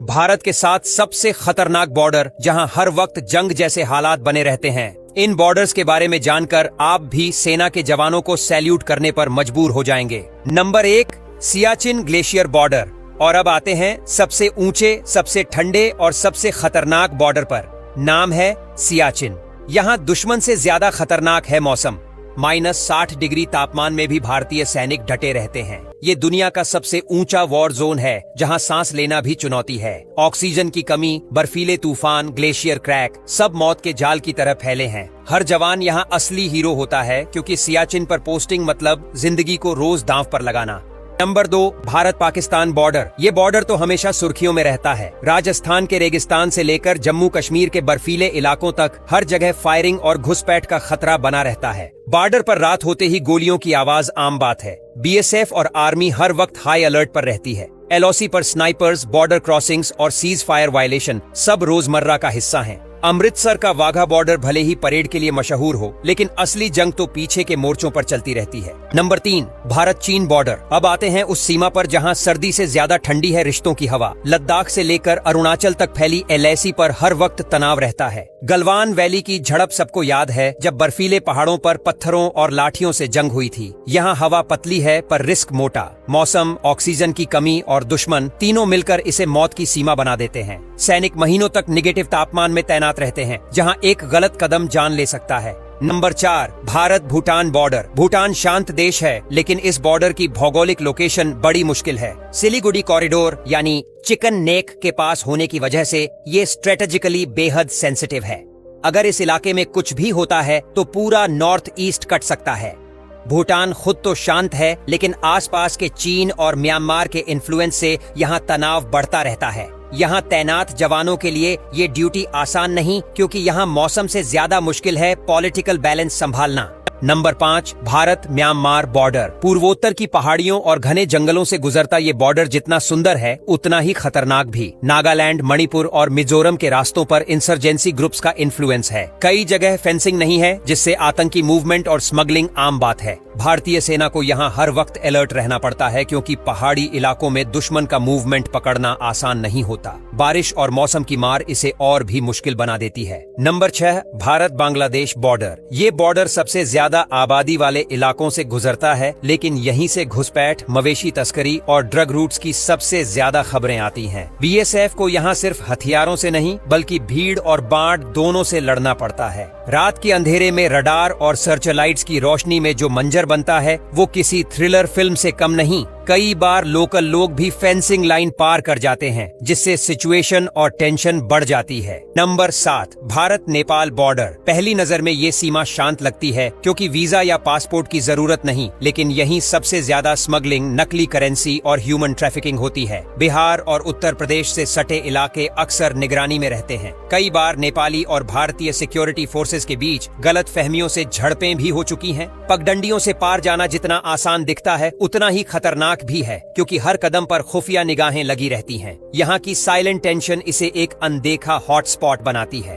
भारत के साथ सबसे खतरनाक बॉर्डर जहां हर वक्त जंग जैसे हालात बने रहते हैं। इन बॉर्डर्स के बारे में जानकर आप भी सेना के जवानों को सैल्यूट करने पर मजबूर हो जाएंगे। Number 1, Siachen glacier border. और अब आते हैं सबसे ऊंचे, सबसे ठंडे और सबसे खतरनाक बॉर्डर पर। नाम है सियाचिन। यहाँ दुश्मन से ज्यादा खतरनाक है मौसम। -60 डिग्री तापमान में भी भारतीय सैनिक डटे रहते हैं। ये दुनिया का सबसे ऊंचा वॉर जोन है जहां सांस लेना भी चुनौती है। ऑक्सीजन की कमी, बर्फीले तूफान, ग्लेशियर क्रैक सब मौत के जाल की तरह फैले हैं। हर जवान यहाँ असली हीरो होता है क्योंकि सियाचिन पर पोस्टिंग मतलब जिंदगी को रोज दांव पर लगाना। Number 2, Bharat Pakistan border. ये बॉर्डर तो हमेशा सुर्खियों में रहता है। राजस्थान के रेगिस्तान से लेकर जम्मू कश्मीर के बर्फीले इलाकों तक हर जगह फायरिंग और घुसपैठ का खतरा बना रहता है। बॉर्डर पर रात होते ही गोलियों की आवाज आम बात है। बीएसएफ और आर्मी हर वक्त हाई अलर्ट पर रहती है। एलओसी पर स्नाइपर्स, बॉर्डर क्रॉसिंग्स और सीज फायर वायलेशन सब रोजमर्रा का हिस्सा हैं। अमृतसर का वाघा बॉर्डर भले ही परेड के लिए मशहूर हो, लेकिन असली जंग तो पीछे के मोर्चों पर चलती रहती है। नंबर 3, भारत चीन बॉर्डर। अब आते हैं उस सीमा पर जहां सर्दी से ज्यादा ठंडी है रिश्तों की हवा। लद्दाख से लेकर अरुणाचल तक फैली एलएसी पर हर वक्त तनाव रहता है। गलवान वैली की झड़प सबको याद है, जब बर्फीले पहाड़ों पर पत्थरों और लाठियों से जंग हुई थी। यहाँ हवा पतली है पर रिस्क मोटा। मौसम, ऑक्सीजन की कमी और दुश्मन तीनों मिलकर इसे मौत की सीमा बना देते हैं। सैनिक महीनों तक निगेटिव तापमान में तैनात रहते हैं, जहां एक गलत कदम जान ले सकता है। Number 4, Bharat Bhutan border. भूटान शांत देश है, लेकिन इस बॉर्डर की भौगोलिक लोकेशन बड़ी मुश्किल है। सिलीगुड़ी कॉरिडोर यानी चिकन नेक के पास होने की वजह से ये स्ट्रेटेजिकली बेहद सेंसिटिव है। अगर इस इलाके में कुछ भी होता है तो पूरा नॉर्थ ईस्ट कट सकता है। भूटान खुद तो शांत है, लेकिन आसपास के चीन और म्यांमार के इन्फ्लुएंस से यहाँ तनाव बढ़ता रहता है। यहाँ तैनात जवानों के लिए ये ड्यूटी आसान नहीं, क्योंकि यहाँ मौसम से ज्यादा मुश्किल है पॉलिटिकल बैलेंस संभालना। Number 5, Bharat Myanmar border. पूर्वोत्तर की पहाड़ियों और घने जंगलों से गुजरता ये बॉर्डर जितना सुंदर है उतना ही खतरनाक भी। नागालैंड, मणिपुर और मिजोरम के रास्तों पर इंसर्जेंसी ग्रुप्स का इन्फ्लुएंस है। कई जगह फेंसिंग नहीं है, जिससे आतंकी मूवमेंट और स्मगलिंग आम बात है। भारतीय सेना को यहाँ हर वक्त अलर्ट रहना पड़ता है, क्योंकि पहाड़ी इलाकों में दुश्मन का मूवमेंट पकड़ना आसान नहीं होता। बारिश और मौसम की मार इसे और भी मुश्किल बना देती है। Number 6, Bharat Bangladesh border. ये बॉर्डर सबसे ज्यादा आबादी वाले इलाकों से गुजरता है, लेकिन यहीं से घुसपैठ, मवेशी तस्करी और ड्रग रूट्स की सबसे ज्यादा खबरें आती हैं। बीएसएफ को यहाँ सिर्फ हथियारों से नहीं, बल्कि भीड़ और बाढ़ दोनों से लड़ना पड़ता है। रात के अंधेरे में रडार और सर्चलाइट्स की रोशनी में जो मंजर बनता है वो किसी थ्रिलर फिल्म से कम नहीं। कई बार लोकल लोग भी फेंसिंग लाइन पार कर जाते हैं, जिससे सिचुएशन और टेंशन बढ़ जाती है। Number 7, Bharat Nepal border. पहली नजर में ये सीमा शांत लगती है, क्योंकि वीजा या पासपोर्ट की जरूरत नहीं, लेकिन यहीं सबसे ज्यादा स्मगलिंग, नकली करेंसी और ह्यूमन ट्रैफिकिंग होती है। बिहार और उत्तर प्रदेश से सटे इलाके अक्सर निगरानी में रहते हैं। कई बार नेपाली और भारतीय सिक्योरिटी फोर्सेस के बीच गलत फहमियों से झड़पें भी हो चुकी हैं। पगडंडियों से पार जाना जितना आसान दिखता है, उतना ही खतरनाक भी है, क्योंकि हर कदम पर खुफिया निगाहें लगी रहती हैं। यहाँ की साइलेंट टेंशन इसे एक अनदेखा हॉटस्पॉट बनाती है।